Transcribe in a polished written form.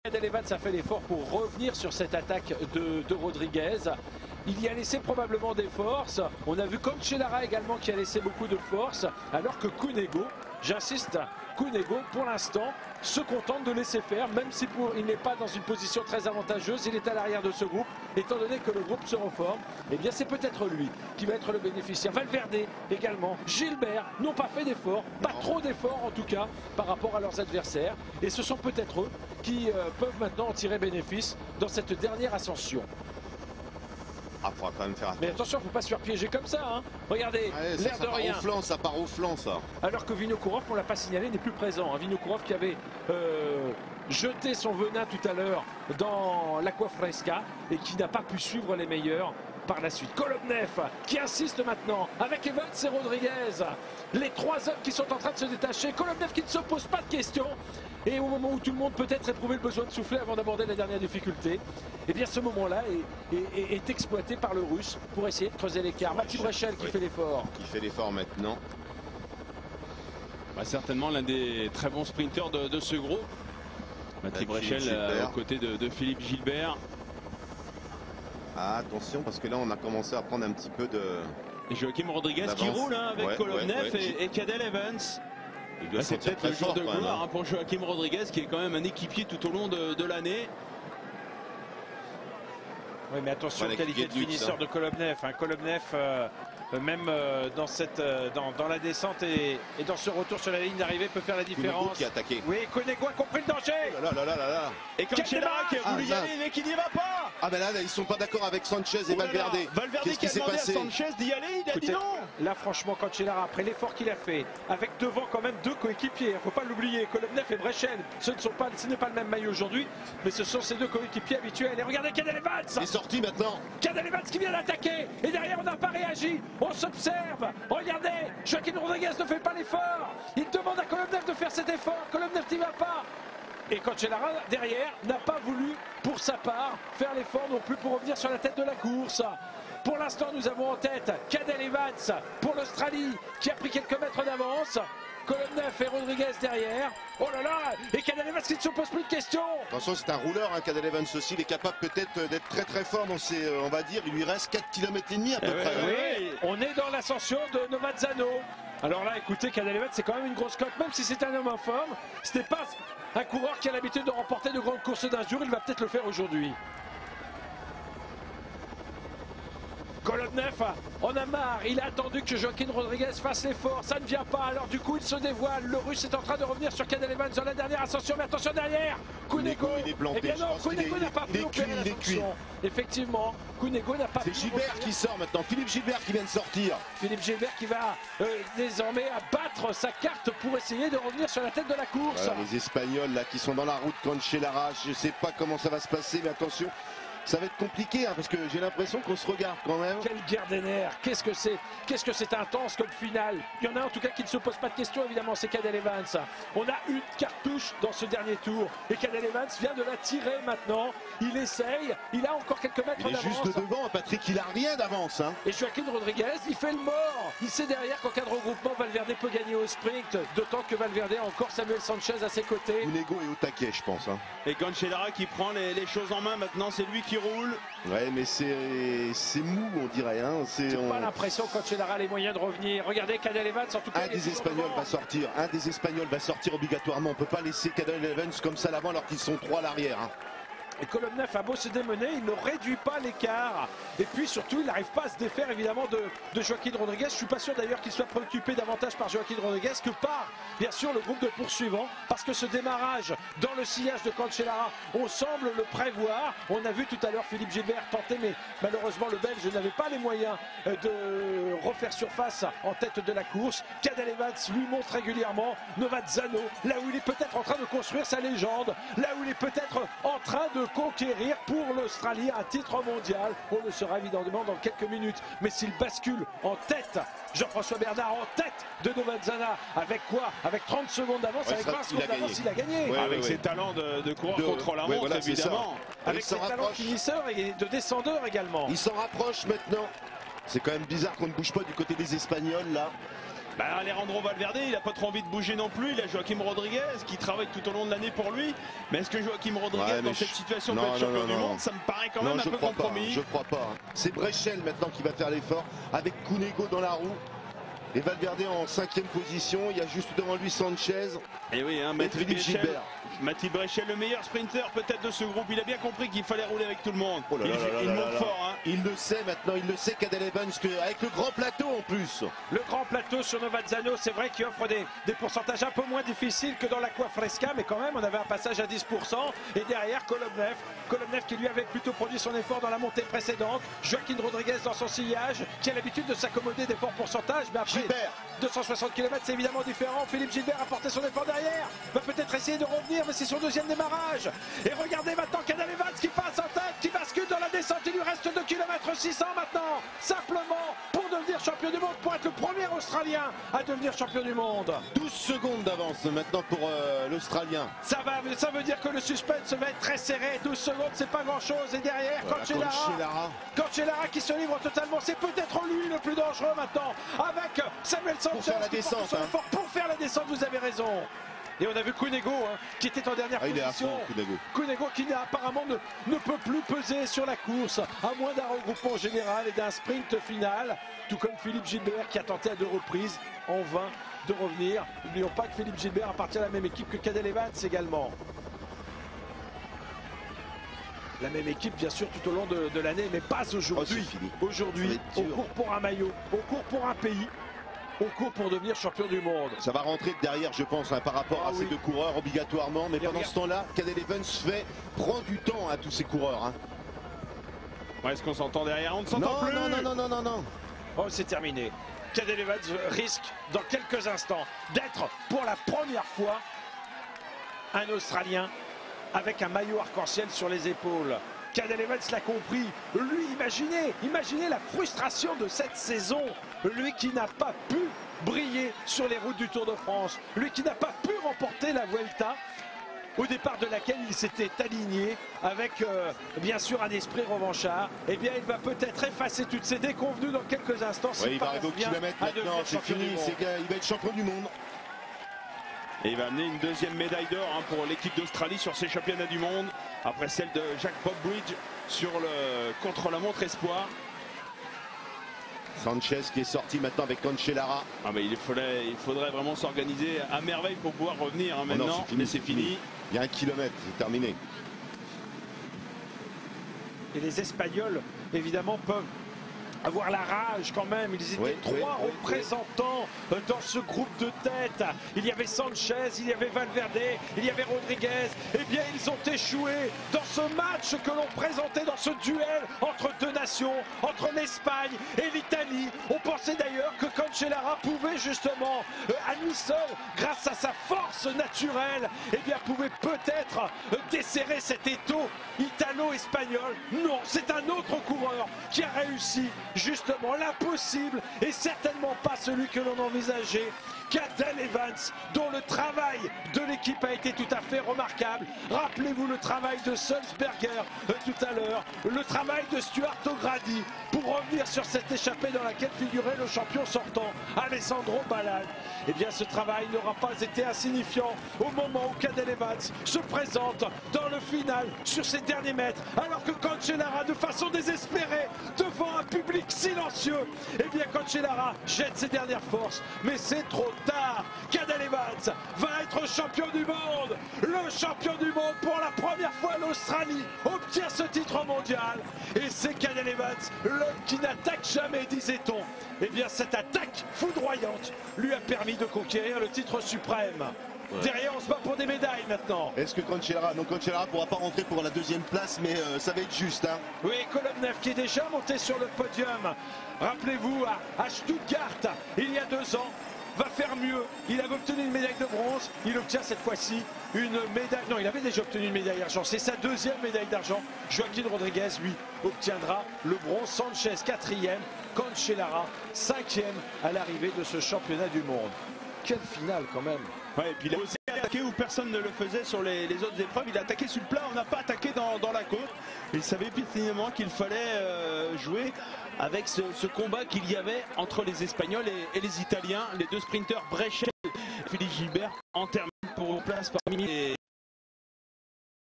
Cadel Evans a fait l'effort pour revenir sur cette attaque de Rodriguez. Il y a laissé probablement des forces. On a vu Cancellara également qui a laissé beaucoup de force. Alors que Cunego, j'insiste, Cunego pour l'instant se contente de laisser faire. Même si il n'est pas dans une position très avantageuse, il est à l'arrière de ce groupe. Étant donné que le groupe se reforme, eh bien c'est peut-être lui qui va être le bénéficiaire. Valverde également, Gilbert n'ont pas fait d'efforts, pas trop d'efforts en tout cas par rapport à leurs adversaires. Et ce sont peut-être eux qui peuvent maintenant en tirer bénéfice dans cette dernière ascension. Ah, faudra quand même faire attention. Mais attention, il ne faut pas se faire piéger comme ça. Hein. Regardez, ouais, l'air de rien. Ça part au flanc, ça. Alors que Vinokourov, on ne l'a pas signalé, n'est plus présent. Hein. Vinokourov qui avait jeté son venin tout à l'heure dans l'Aqua Fresca et qui n'a pas pu suivre les meilleurs par la suite. Kolobnev qui insiste maintenant avec Evans et Rodriguez. Les trois hommes qui sont en train de se détacher. Kolobnev qui ne se pose pas de questions. Et au moment où tout le monde peut-être éprouvé le besoin de souffler avant d'aborder la dernière difficulté, eh bien ce moment-là est exploité par le Russe pour essayer de creuser l'écart. Mati Brechel qui fait l'effort. Qui fait l'effort maintenant. Bah, certainement l'un des très bons sprinteurs de ce groupe. Mati Brechel aux côtés de Philippe Gilbert. Ah, attention parce que là on a commencé à prendre un petit peu de... Et Joachim Rodriguez qui roule hein, avec Kolobnev et Cadel Evans. C'est peut-être le jour de gloire pour Joachim Rodriguez qui est quand même un équipier tout au long de l'année. Oui mais attention aux qualités de finisseur de Kolobnev. Hein. Kolobnev même dans la descente et dans ce retour sur la ligne d'arrivée peut faire la différence. Qui a attaqué. Oui, Cunego a compris le danger. Là. Et Cancellara qui a voulu y aller mais qui n'y va pas. Ah ben là ils sont pas d'accord avec Sanchez et Valverde. Valverde qui a demandé à Sanchez d'y aller, il a dit non. Là franchement Cancellara après l'effort qu'il a fait avec devant quand même deux coéquipiers, il ne faut pas l'oublier, Kolobnev et Brechel, ce n'est pas le même maillot aujourd'hui, mais ce sont ces deux coéquipiers habituels. Et regardez Cadel Evans. Il est sorti maintenant. Cadel Evans qui vient d'attaquer et derrière on n'a pas réagi. On s'observe. Regardez, Joachim Rodriguez ne fait pas l'effort. Il demande à Kolobnev de faire cet effort. Kolobnev n'y va pas. Et Cancellara, derrière, n'a pas voulu, pour sa part, faire l'effort non plus pour revenir sur la tête de la course. Pour l'instant, nous avons en tête Cadel Evans pour l'Australie, qui a pris quelques mètres d'avance. Kolobnev et Rodriguez derrière. Oh là là. Et Cadel Evans qui ne se pose plus de questions. Attention, c'est un rouleur, hein, Cadel Evans aussi. Il est capable peut-être d'être très très fort dans ses, on va dire, il lui reste 4 km et demi à peu près. Oui, on est dans l'ascension de Novazzano. Alors là, écoutez, Cadel Evans, c'est quand même une grosse cote, même si c'est un homme en forme. Ce n'est pas un coureur qui a l'habitude de remporter de grandes courses d'un jour. Il va peut-être le faire aujourd'hui. Kolobnev en a marre, il a attendu que Joaquin Rodriguez fasse l'effort, ça ne vient pas, alors du coup il se dévoile, le Russe est en train de revenir sur Cadel Evans dans la dernière ascension, mais attention derrière, Cunego, il est planté, eh bien non, Cunego n'a pas pu opérer l'ascension, effectivement, Cunego n'a pas pu. C'est Gilbert qui sort maintenant, Philippe Gilbert qui vient de sortir. Philippe Gilbert qui va désormais abattre sa carte pour essayer de revenir sur la tête de la course. Voilà, les Espagnols là qui sont dans la route Cancellara, je ne sais pas comment ça va se passer, mais attention. Ça va être compliqué hein, parce que j'ai l'impression qu'on se regarde quand même. Quelle guerre des nerfs, qu'est-ce que c'est intense comme finale. Il y en a en tout cas qui ne se pose pas de questions évidemment, c'est Cadel Evans. On a une cartouche dans ce dernier tour et Cadel Evans vient de la tirer maintenant. Il essaye, il a encore quelques mètres d'avance. Il est juste devant Patrick, il a rien d'avance. Hein. Et Joaquim Rodriguez, il fait le mort. Il sait derrière qu'en cas de regroupement, Valverde peut gagner au sprint. D'autant que Valverde a encore Samuel Sanchez à ses côtés. Cunego est au taquet je pense. Hein. Et Cancellara qui prend les choses en main maintenant, c'est lui qui roule. Ouais mais c'est mou on dirait. Hein. C'est pas l'impression que Cancellara a les moyens de revenir. Regardez Cadel Evans en tout cas. Un des Espagnols va sortir. Un des Espagnols va sortir obligatoirement. On peut pas laisser Cadel Evans comme ça à l'avant alors qu'ils sont trois à l'arrière. Hein. Et Kolobnev a beau se démener, il ne réduit pas l'écart. Et puis surtout, il n'arrive pas à se défaire évidemment de Joaquim Rodriguez. Je ne suis pas sûr d'ailleurs qu'il soit préoccupé davantage par Joaquim Rodriguez que par, bien sûr, le groupe de poursuivants. Parce que ce démarrage dans le sillage de Cancellara, on semble le prévoir. On a vu tout à l'heure Philippe Gilbert tenter, mais malheureusement le Belge n'avait pas les moyens de refaire surface en tête de la course. Cadel Evans lui montre régulièrement Novazzano, là où il est peut-être en train de construire sa légende, là où il est peut-être en train de conquérir pour l'Australie un titre mondial. On le saura évidemment dans quelques minutes. Mais s'il bascule en tête, Jean-François Bernard en tête de Novazzana, avec quoi? Avec 30 secondes d'avance, avec 20 secondes d'avance, il a gagné. Ouais, avec ses talents de coureur contre la montre, voilà, évidemment. Avec ses talents de finisseur et de descendeur également. Il s'en rapproche maintenant. C'est quand même bizarre qu'on ne bouge pas du côté des Espagnols là. Alejandro Valverde, il n'a pas trop envie de bouger non plus. Il a Joaquim Rodriguez qui travaille tout au long de l'année pour lui. Mais est-ce que Joaquim Rodriguez, dans cette situation, peut être champion du monde? Ça me paraît quand même un peu compromis. Je crois pas. C'est Brechel maintenant qui va faire l'effort avec Cunego dans la roue. Et Valverde en 5e position. Il y a juste devant lui Sanchez. Et oui, Mati Brechel, le meilleur sprinter peut-être de ce groupe. Il a bien compris qu'il fallait rouler avec tout le monde. Il monte fort. Hein. Il le sait maintenant, il le sait, Cadel Evans, avec le grand plateau en plus. Le grand plateau sur Novazzano, c'est vrai qu'il offre des pourcentages un peu moins difficiles que dans l'Aqua Fresca, mais quand même on avait un passage à 10%. Et derrière Kolobnev qui lui avait plutôt produit son effort dans la montée précédente. Joaquim Rodriguez dans son sillage, qui a l'habitude de s'accommoder des forts pourcentages, mais après Gilbert. 260 km c'est évidemment différent. Philippe Gilbert a porté son effort derrière, va peut-être essayer de revenir, mais c'est son deuxième démarrage. Et regardez maintenant Cadel Evans qui passe en tête, qui bascule dans la descente. Il lui reste 2 km 600 maintenant, simplement pour devenir champion du monde, pour être le premier Australien à devenir champion du monde. 12 secondes d'avance maintenant pour l'Australien. Ça veut dire que le suspense va être très serré. 12 secondes, c'est pas grand-chose. Et derrière, Cancellara qui se livre totalement. C'est peut-être lui le plus dangereux maintenant, avec Samuel Sanchez pour faire la descente. Pour faire la descente, vous avez raison. Et on a vu Cunego qui était en dernière position. Cunego qui apparemment ne peut plus peser sur la course, à moins d'un regroupement général et d'un sprint final. Tout comme Philippe Gilbert qui a tenté à 2 reprises en vain de revenir. N'oublions pas que Philippe Gilbert appartient à la même équipe que Cadel Evans également. La même équipe bien sûr tout au long de l'année, mais pas aujourd'hui. Aujourd'hui, on court pour un maillot, on court pour un pays. On court pour devenir champion du monde. Ça va rentrer derrière, je pense, par rapport à ces 2 coureurs obligatoirement. Mais pendant ce temps-là, Cadel Evans prend du temps à tous ces coureurs. Est-ce qu'on s'entend derrière? On ne s'entend plus. Non. Oh, c'est terminé. Cadel Evans risque dans quelques instants d'être pour la première fois un Australien avec un maillot arc-en-ciel sur les épaules. Cadel Evans l'a compris. Lui, imaginez la frustration de cette saison. Lui qui n'a pas pu briller sur les routes du Tour de France. Lui qui n'a pas pu remporter la Vuelta, au départ de laquelle il s'était aligné avec bien sûr un esprit revanchard. Eh bien, il va peut-être effacer toutes ces déconvenues dans quelques instants. Il va arriver au kilomètre maintenant, c'est fini. Il va être champion du monde. Et il va amener une 2e médaille d'or pour l'équipe d'Australie sur ces championnats du monde, après celle de Jack Bobridge sur le contre-la-montre espoir. Sanchez qui est sorti maintenant avec Cancellara. Il faudrait vraiment s'organiser à merveille pour pouvoir revenir maintenant. Mais c'est fini. Il y a 1 kilomètre, c'est terminé. Et les Espagnols, évidemment, peuvent avoir la rage quand même. Ils étaient 3 représentants dans ce groupe de tête. Il y avait Sanchez, il y avait Valverde, il y avait Rodriguez. Eh bien, ils ont échoué dans ce match que l'on présentait, dans ce duel entre 2 nations, entre l'Espagne et l'Italie. On pensait d'ailleurs que Cancellara pouvait justement, à lui seul, grâce à sa force naturelle, eh bien, pouvait peut-être desserrer cet étau italo-espagnol. Non, c'est un autre coureur qui a réussi justement l'impossible et certainement pas celui que l'on envisageait. Cadel Evans, dont le travail de l'équipe a été tout à fait remarquable. Rappelez-vous le travail de Sulzberger tout à l'heure, le travail de Stuart O'Grady pour revenir sur cette échappée dans laquelle figurait le champion sortant, Alessandro Ballan. Eh bien, ce travail n'aura pas été insignifiant au moment où Cadel Evans se présente dans le final sur ses derniers mètres, alors que Cancellara, de façon désespérée, devant un public silencieux, eh bien, Cancellara jette ses dernières forces, mais c'est trop tard. Cadel Evans va être champion du monde. Le champion du monde pour la première fois, l'Australie obtient ce titre mondial. Et c'est Cadel Evans, l'homme qui n'attaque jamais, disait-on. Eh bien, cette attaque foudroyante lui a permis de conquérir le titre suprême. Derrière, on se bat pour des médailles maintenant. Est-ce que Cancellara ne pourra pas rentrer pour la 2e place, mais ça va être juste. Oui, Kolobnev qui est déjà monté sur le podium. Rappelez-vous, à Stuttgart, il y a 2 ans, va faire mieux. Il avait obtenu une médaille de bronze. Il obtient cette fois-ci une médaille. Non, il avait déjà obtenu une médaille d'argent. C'est sa 2e médaille d'argent. Joaquim Rodriguez, lui, obtiendra le bronze. Sanchez, 4e. Cancellara, 5e à l'arrivée de ce championnat du monde. Quelle finale quand même. Et puis il a aussi attaqué attaqué où personne ne le faisait sur les autres épreuves. Il a attaqué sur le plat, on n'a pas attaqué dans la côte. Il savait pertinemment qu'il fallait jouer avec ce combat qu'il y avait entre les Espagnols et les Italiens. Les deux sprinteurs Brechel et Félix Gilbert en terminent pour place parmi